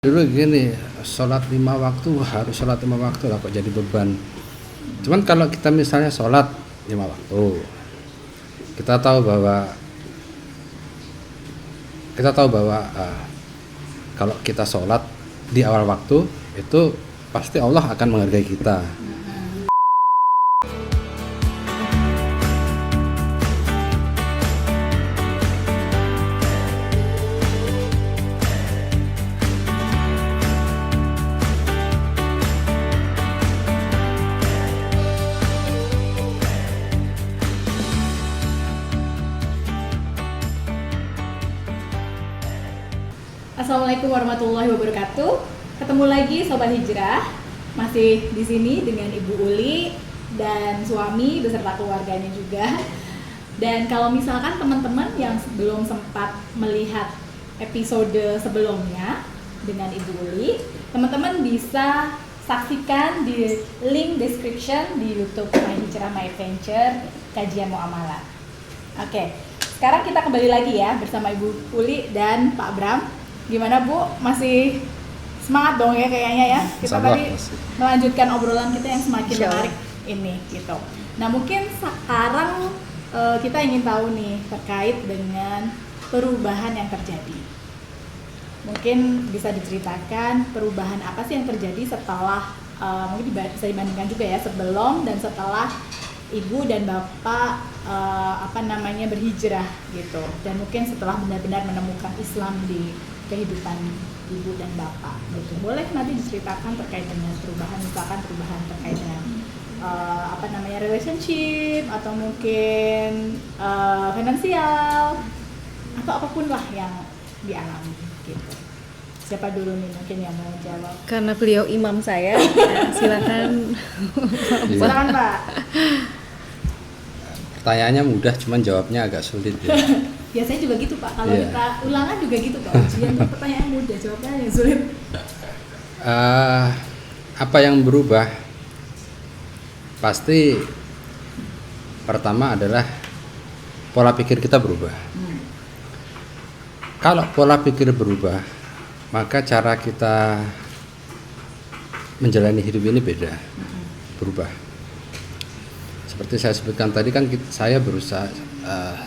Dulu gini, sholat 5 waktu, harus sholat 5 waktu lah kok jadi beban. Cuman kalau kita misalnya sholat 5 waktu, kita tahu bahwa kalau kita sholat di awal waktu itu pasti Allah akan menghargai kita. Assalamualaikum warahmatullahi wabarakatuh. Ketemu lagi Sobat Hijrah, masih di sini dengan Ibu Uli dan suami beserta keluarganya juga. Dan kalau misalkan teman-teman yang belum sempat melihat episode sebelumnya dengan Ibu Uli, teman-teman bisa saksikan di link description di YouTube My Hijrah My Adventure Kajian Muamalah. Oke, sekarang kita kembali lagi ya bersama Ibu Uli dan Pak Bram. Gimana Bu? Masih semangat dong ya kayaknya ya? Kita tadi melanjutkan obrolan kita yang semakin menarik ini gitu. Nah mungkin sekarang kita ingin tahu nih terkait dengan perubahan yang terjadi. Mungkin bisa diceritakan perubahan apa sih yang terjadi setelah mungkin bisa dibandingkan juga ya sebelum dan setelah Ibu dan Bapak berhijrah gitu, dan mungkin setelah benar-benar menemukan Islam di kehidupan Ibu dan Bapak gitu. Boleh nanti diceritakan terkait dengan perubahan, misalkan perubahan terkait dengan relationship atau mungkin finansial atau apapun lah yang dialami gitu. Siapa dulu nih mungkin yang mau jawab? Karena beliau imam saya, silakan. Silakan Pak. Pertanyaannya mudah, cuman jawabnya agak sulit ya. Biasanya juga gitu Pak, kalau kita ulangan juga gitu Pak, ujian tuh pertanyaan mudah, jawabnya yang sulit. Apa yang berubah? Pasti pertama adalah pola pikir kita berubah. Kalau pola pikir berubah, maka cara kita menjalani hidup ini beda, berubah. Seperti saya sebutkan tadi kan saya berusaha,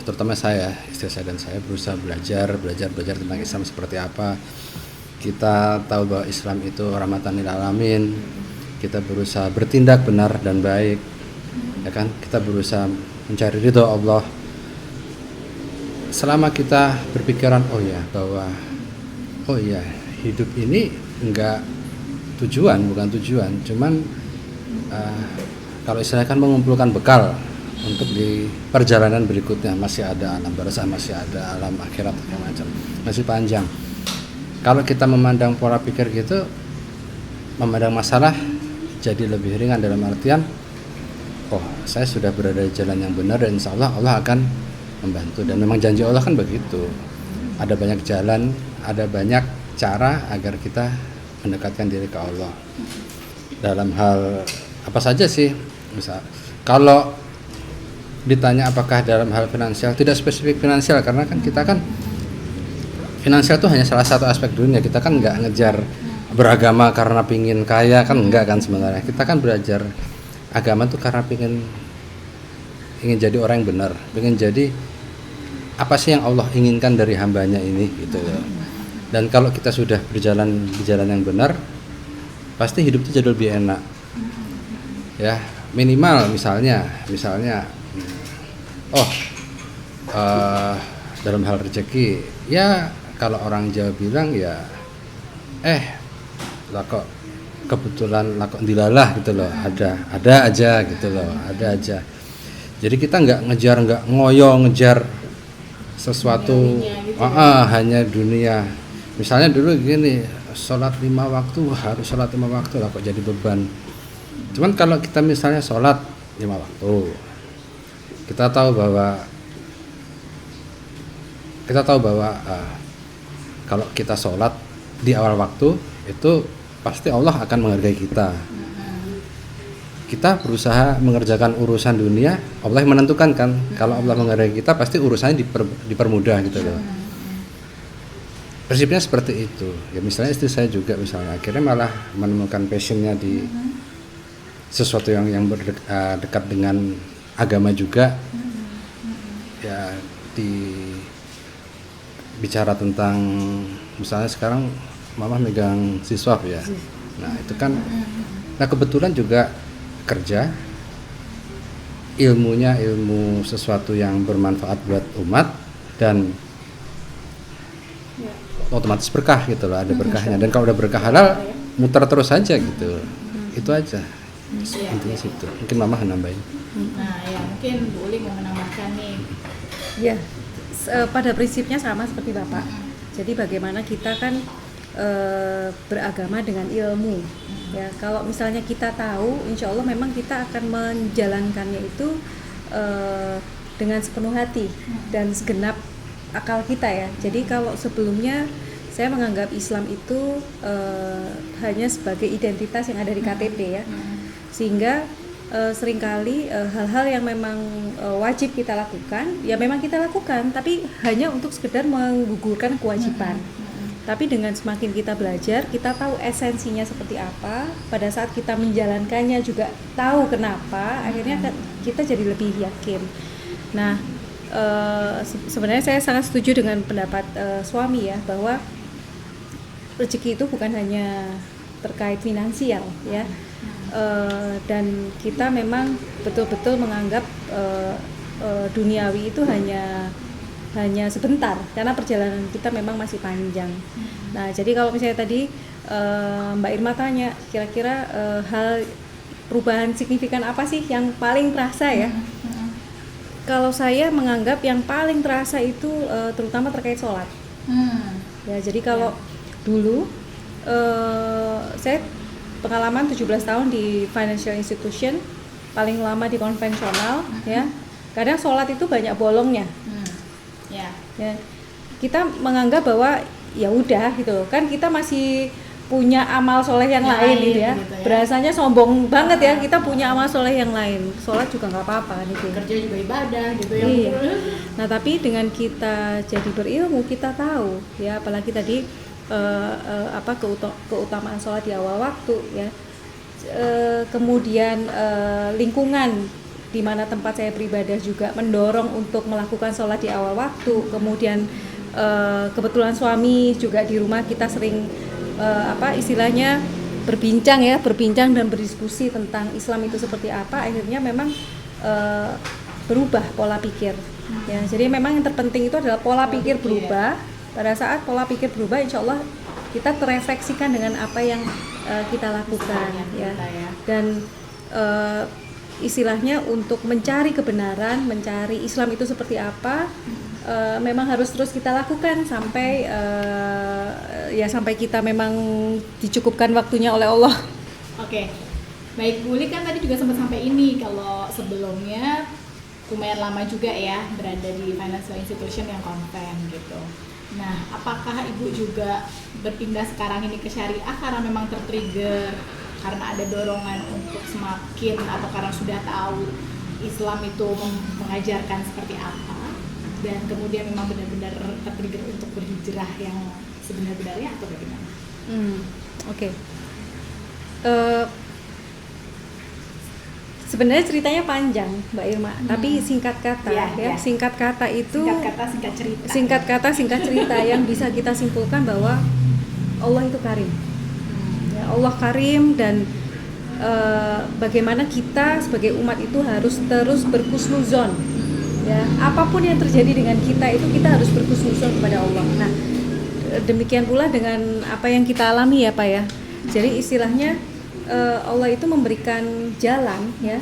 terutama saya, istri saya dan saya berusaha belajar tentang Islam seperti apa. Kita tahu bahwa Islam itu rahmatan lil alamin. Kita berusaha bertindak benar dan baik, ya kan? Kita berusaha mencari ridho Allah. Selama kita berpikiran hidup ini enggak bukan tujuan, cuman kalau istilahnya kan mengumpulkan bekal untuk di perjalanan berikutnya, masih ada alam barzah, masih ada alam akhirat segala macam, masih panjang. Kalau kita memandang pola pikir gitu, memandang masalah jadi lebih ringan dalam artian, saya sudah berada di jalan yang benar dan insya Allah Allah akan membantu. Dan memang janji Allah kan begitu. Ada banyak jalan, ada banyak cara agar kita mendekatkan diri ke Allah. Dalam hal apa saja sih? Misal, kalau ditanya apakah dalam hal finansial, tidak spesifik finansial, karena kan kita kan finansial itu hanya salah satu aspek dunia. Kita kan nggak ngejar beragama karena pingin kaya, kan enggak kan sebenarnya. Kita kan belajar agama itu karena ingin jadi orang yang benar, ingin jadi apa sih yang Allah inginkan dari hambanya ini gitu ya. Dan kalau kita sudah berjalan di jalan yang benar, pasti hidup itu jadi lebih enak ya. Minimal misalnya dalam hal rezeki ya, kalau orang Jawa bilang ya kok kebetulan kok dilalah gitu loh, ada aja gitu loh, ada aja. Jadi kita nggak ngejar sesuatu hanya dunia. Misalnya dulu gini, sholat 5 waktu, harus sholat 5 waktu lah kok jadi beban. Cuman kalau kita misalnya sholat 5 waktu, kita tahu bahwa kalau kita sholat di awal waktu itu pasti Allah akan menghargai kita. Kita berusaha mengerjakan urusan dunia, Allah yang menentukan kan. Kalau Allah menghargai kita pasti urusannya dipermudah gitu loh. prinsipnya seperti itu. Ya misalnya istri saya juga misalnya akhirnya malah menemukan passionnya di sesuatu yang dekat dengan agama juga. Ya bicara tentang misalnya sekarang mama megang siswaf ya. Nah itu kan, nah kebetulan juga kerja ilmunya ilmu sesuatu yang bermanfaat buat umat dan otomatis berkah gitu loh, ada berkahnya. Dan kalau udah berkah halal muter terus aja gitu. Itu aja intinya situ. Mungkin mama nambahin. Nah ya mungkin Bu Uli mau menambahkan nih. Ya, pada prinsipnya sama seperti Bapak. Jadi bagaimana kita kan beragama dengan ilmu. Ya, kalau misalnya kita tahu, insya Allah memang kita akan menjalankannya itu dengan sepenuh hati dan segenap akal kita ya. Jadi kalau sebelumnya saya menganggap Islam itu hanya sebagai identitas yang ada di KTP ya, sehingga seringkali hal-hal yang memang wajib kita lakukan, ya memang kita lakukan, tapi hanya untuk sekedar menggugurkan kewajiban. Tapi dengan semakin kita belajar, kita tahu esensinya seperti apa, pada saat kita menjalankannya juga tahu kenapa, akhirnya kita jadi lebih yakin. Nah, sebenarnya saya sangat setuju dengan pendapat suami ya, bahwa rezeki itu bukan hanya terkait finansial ya, dan kita memang betul-betul menganggap duniawi itu hanya sebentar karena perjalanan kita memang masih panjang. Nah, jadi kalau misalnya tadi Mbak Irma tanya kira-kira hal perubahan signifikan apa sih yang paling terasa ya? Kalau saya menganggap yang paling terasa itu terutama terkait sholat. Ya, jadi kalau dulu saya pengalaman 17 tahun di financial institution, paling lama di konvensional ya. Kadang sholat itu banyak bolongnya. Ya, kita menganggap bahwa ya udah gitu kan, kita masih punya amal soleh yang lain gitu ya. Berasanya sombong banget ya, kita punya amal soleh yang lain. Sholat juga nggak apa-apa kan itu. Kerja juga ibadah gitu ya. Iya. Nah tapi dengan kita jadi berilmu, kita tahu ya, apalagi tadi keutamaan sholat di awal waktu ya. Kemudian lingkungan di mana tempat saya beribadah juga mendorong untuk melakukan sholat di awal waktu. Kemudian kebetulan suami juga di rumah, kita sering istilahnya berbincang dan berdiskusi tentang Islam itu seperti apa. Akhirnya memang berubah pola pikir ya. Jadi memang yang terpenting itu adalah pola pikir berubah. Pada saat pola pikir berubah, insya Allah kita terefleksikan dengan apa yang kita lakukan ya. Dan istilahnya untuk mencari kebenaran, mencari Islam itu seperti apa, memang harus terus kita lakukan sampai sampai kita memang dicukupkan waktunya oleh Allah. Oke. Baik, Bu Uli kan tadi juga sempat sampai ini kalau sebelumnya lumayan lama juga ya berada di financial institution yang konven gitu. Nah, apakah Ibu juga berpindah sekarang ini ke syariah karena memang tertrigger, karena ada dorongan untuk semakin, atau karena sudah tahu Islam itu mengajarkan seperti apa, dan kemudian memang benar-benar tertrigger untuk berhijrah yang sebenar-benarnya, atau bagaimana? Oke. Sebenarnya ceritanya panjang, Mbak Irma, tapi singkat kata ya. Singkat kata itu singkat kata singkat cerita yang bisa kita simpulkan bahwa Allah itu karim. Ya, Allah karim, dan bagaimana kita sebagai umat itu harus terus berhusnuzon. Ya, apapun yang terjadi dengan kita itu kita harus berhusnuzon kepada Allah. Nah, demikian pula dengan apa yang kita alami ya Pak ya. Jadi istilahnya Allah itu memberikan jalan ya,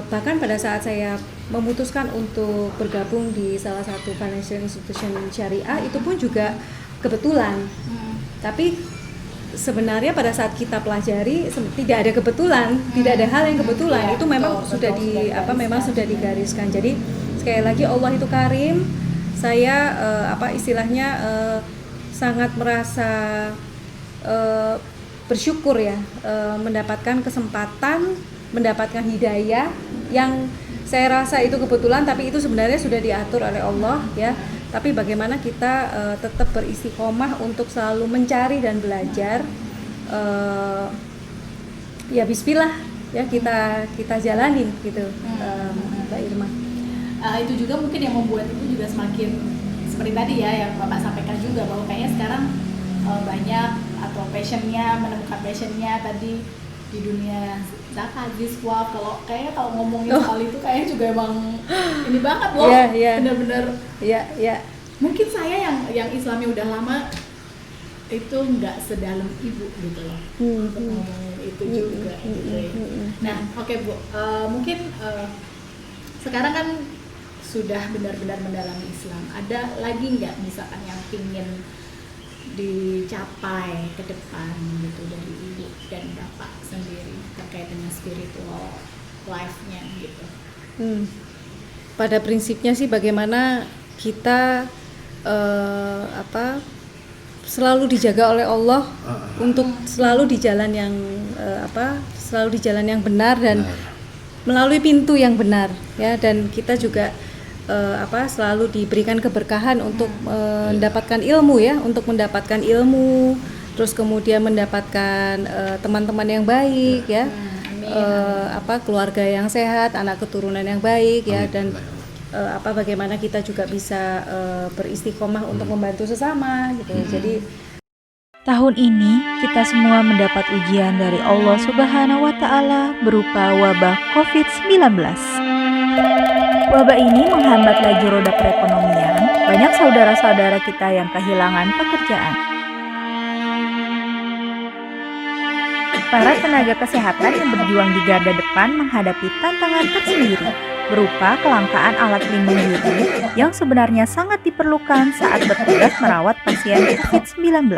bahkan pada saat saya memutuskan untuk bergabung di salah satu financial institution syariah itu pun juga kebetulan. Tapi sebenarnya pada saat kita pelajari tidak ada kebetulan, tidak ada hal yang kebetulan, itu memang sudah digariskan. Jadi sekali lagi Allah itu karim. Saya istilahnya sangat merasa bersyukur ya, mendapatkan kesempatan, mendapatkan hidayah yang saya rasa itu kebetulan, tapi itu sebenarnya sudah diatur oleh Allah ya. tapi bagaimana kita tetap beristiqomah untuk selalu mencari dan belajar. Ya bismillah ya kita jalanin gitu, Mbak Irma. Itu juga mungkin yang membuat itu juga semakin seperti tadi ya yang Bapak sampaikan juga, bahwa kayaknya sekarang banyak atau menemukan passionnya tadi di dunia zakat, Ziswaf. Kalau ngomongin soal itu kayaknya juga emang ini banget loh, bener-bener. Iya. Mungkin saya yang Islamnya udah lama itu nggak sedalam ibu gitu loh untuk ngomongin itu juga gitu ya. Nah oke, Bu, mungkin sekarang kan sudah benar-benar mendalami Islam, ada lagi nggak misalkan yang ingin dicapai ke depan gitu dari ibu dan bapak sendiri terkait dengan spiritual life-nya gitu? Pada prinsipnya sih bagaimana kita selalu dijaga oleh Allah untuk selalu di jalan yang selalu di jalan yang benar dan melalui pintu yang benar ya, dan kita juga selalu diberikan keberkahan untuk mendapatkan ilmu ya, untuk mendapatkan ilmu, terus kemudian mendapatkan teman-teman yang baik ya, keluarga yang sehat, anak keturunan yang baik ya, dan bagaimana kita juga bisa beristiqomah untuk membantu sesama gitu. Jadi tahun ini kita semua mendapat ujian dari Allah Subhanahu wa Ta'ala berupa wabah COVID-19. Wabah ini menghambat laju roda perekonomian banyak saudara-saudara kita yang kehilangan pekerjaan. Para tenaga kesehatan yang berjuang di garda depan menghadapi tantangan tersendiri berupa kelangkaan alat pelindung diri yang sebenarnya sangat diperlukan saat bertugas merawat pasien COVID-19.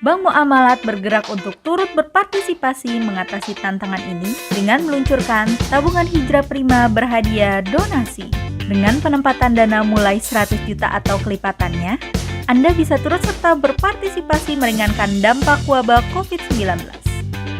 Bank Muamalat bergerak untuk turut berpartisipasi mengatasi tantangan ini dengan meluncurkan tabungan hijrah prima berhadiah donasi. Dengan penempatan dana mulai 100 juta atau kelipatannya, Anda bisa turut serta berpartisipasi meringankan dampak wabah COVID-19.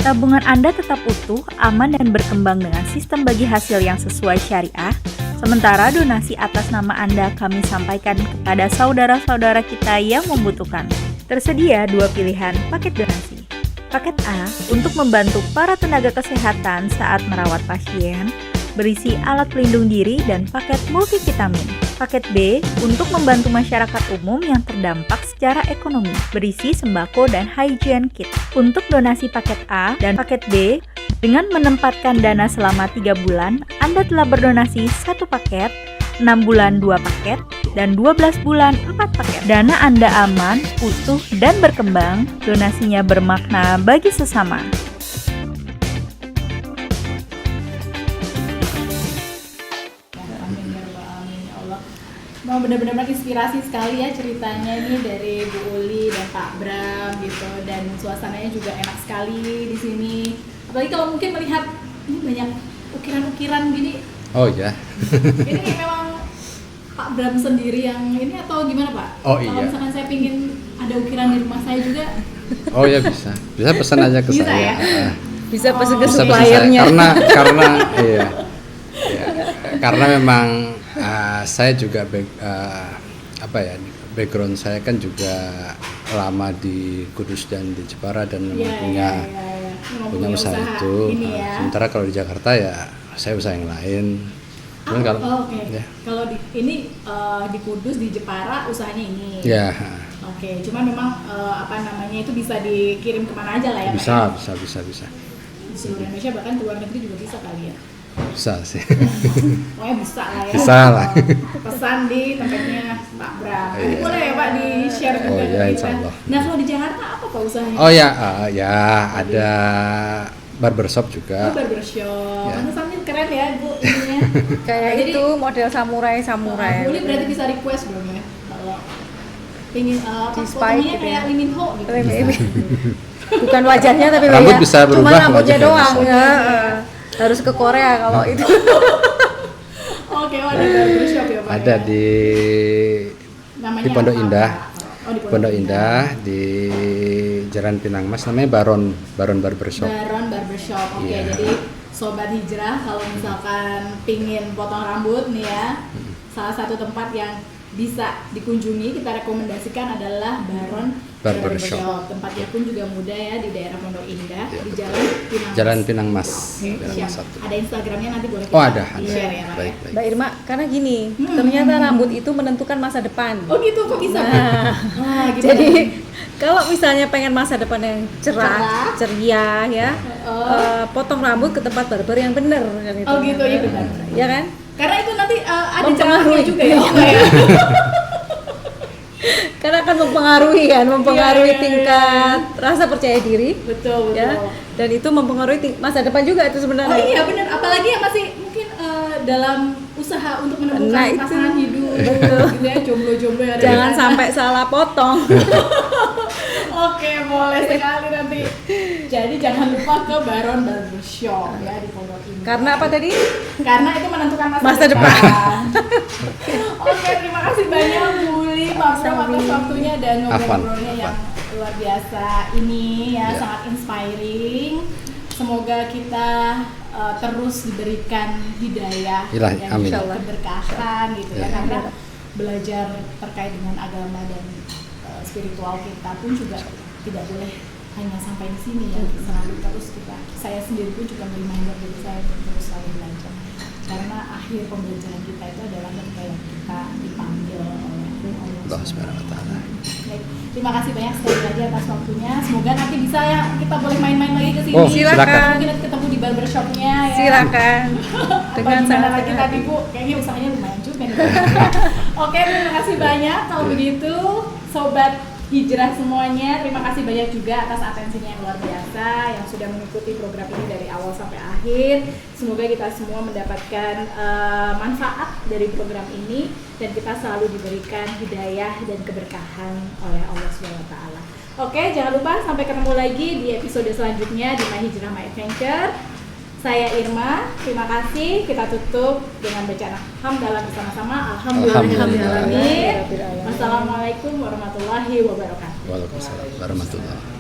Tabungan Anda tetap utuh, aman, dan berkembang dengan sistem bagi hasil yang sesuai syariah. Sementara donasi atas nama Anda kami sampaikan kepada saudara-saudara kita yang membutuhkan. Tersedia 2 pilihan paket donasi. Paket A untuk membantu para tenaga kesehatan saat merawat pasien, berisi alat pelindung diri dan paket multivitamin. Paket B untuk membantu masyarakat umum yang terdampak secara ekonomi, berisi sembako dan hygiene kit. Untuk donasi paket A dan paket B, dengan menempatkan dana selama 3 bulan, Anda telah berdonasi 1 paket, 6 bulan 2 paket, dan 12 bulan 4 paket. Dana Anda aman, utuh, dan berkembang, donasinya bermakna bagi sesama. Mau benar-benar inspirasi sekali ya ceritanya ini dari Bu Uli dan Pak Bram gitu, dan suasananya juga enak sekali di sini. Apalagi kalau mungkin melihat ini banyak ukiran-ukiran gini. Oh ya. Ini memang Pak Bram sendiri yang ini atau gimana Pak? Oh kalau iya. misalkan saya pingin ada ukiran di rumah saya juga. Oh ya bisa pesan aja ke Bisa saya. ya? bisa pesan ke Bisa pesan suppliernya. saya karena iya. Karena memang saya juga background saya kan juga lama di Kudus dan di Jepara dan punya usaha itu. Ya. Sementara kalau di Jakarta ya saya usaha yang lain. Kalau di Kudus di Jepara usahanya ini. Ya. Oke, cuman memang itu bisa dikirim kemana aja lah ya. Bisa. Di seluruh Indonesia, bahkan ke luar negeri juga bisa kali ya. Bisa sih. Pokoknya bisa lah ya. Bisa lah. Pesan di tempatnya Pak Bram. Iya. Boleh ya Pak di-share juga Oh ke iya, kita. insyaallah. Nah kalau di Jakarta apa Pak usahanya? Oh ya, ada barbershop juga. Barbershop. Ya. Sambil keren ya Bu ininya. Kayak Jadi, itu model samurai. Boleh berarti bisa request dong ya. Kalau pingin Di spike fotonya gitu kayak ya. Lee Min Ho gitu. Bukan wajahnya tapi Rambut ya. bisa berubah, Cuma rambutnya wajah doang bisa. ya. Harus ke Korea kalau itu. Oke, ada barbershop ya Pak. Ada ya? di Namanya Pondok apa, Indah. Pak? Oh, di Pondok Indah di Jalan Pinang Mas, namanya Baron Barbershop. Baron Barbershop. Oke, Iya. jadi Sobat Hijrah kalau misalkan pingin potong rambut nih ya, salah satu tempat yang bisa dikunjungi, kita rekomendasikan adalah Baron Barbershop. Tempatnya pun juga mudah ya, di daerah Pondok Indah, Ya, di betul. Jalan Pinang Mas. Jalan Pinang Mas. Oke, Jalan siap. Mas 1. Ada Instagramnya, nanti boleh Oh, ada. share ya, Pak. Baik, baik. Mbak Irma, karena gini, ternyata rambut itu menentukan masa depan. Oh gitu, kok bisa? Nah, Gimana? jadi kalau misalnya pengen masa depan yang cerah, Cerah. ceria ya, potong rambut ke tempat barber yang bener kan itu. Oh gitu, ya benar. Ya kan? Karena itu nanti ada Mempengaruhi. caranya juga ya, oh, enggak ya? Karena akan mempengaruhi Iya, iya, tingkat rasa percaya diri. Betul, betul. Ya, dan itu mempengaruhi masa depan juga itu sebenarnya. Oh iya benar, apalagi yang masih mungkin dalam usaha untuk menemukan Nah, itu. pasangan hidup, Betul. gitu ya, jomblo-jomblo yang ada di Jangan sana. sampai salah potong. Oke, boleh sekali nanti. Jadi jangan lupa ke Baron Barbershop ya di Pondok Indah. Karena apa tadi? Karena itu menentukan masa, Masa depan. Oke, terima kasih banyak Bu Uli, Pak Pram atas waktunya dan Afwan, ngobrol-ngobrolnya yang luar biasa ini ya, Ya. sangat inspiring. Semoga kita terus diberikan hidayah Ilahi, dan amin. juga keberkahan gitu ya, Ya. karena belajar terkait dengan agama dan spiritual kita pun juga tidak boleh hanya sampai di sini ya, selalu terus saya sendiri pun juga reminder diri saya untuk terus selalu belajar, karena akhir pembelajaran kita itu adalah ketika yang kita dipanggil oleh Allah Subhanahu wa taala. Baik, terima kasih banyak sekali lagi atas waktunya. Semoga nanti bisa ya kita boleh main-main lagi ke sini. Oh, silakan. Mungkin nanti ketemu di barbershopnya ya. Silakan. Apa Dengan gimana sangat lagi senang tadi Bu? Kayaknya usahanya lumayan juga nih. Oke, terima kasih banyak. Kalau begitu, sobat hijrah semuanya, terima kasih banyak juga atas atensinya yang luar biasa yang sudah mengikuti program ini dari awal sampai akhir. Semoga kita semua mendapatkan manfaat dari program ini dan kita selalu diberikan hidayah dan keberkahan oleh Allah SWT. Oke, jangan lupa sampai ketemu lagi di episode selanjutnya di My Hijrah My Adventure. Saya Irma, terima kasih. Kita tutup dengan bacaan hamdalah bersama-sama. Alhamdulillahirrahmanirrahim. Wassalamualaikum warahmatullahi wabarakatuh. Waalaikumsalam warahmatullahi wabarakatuh.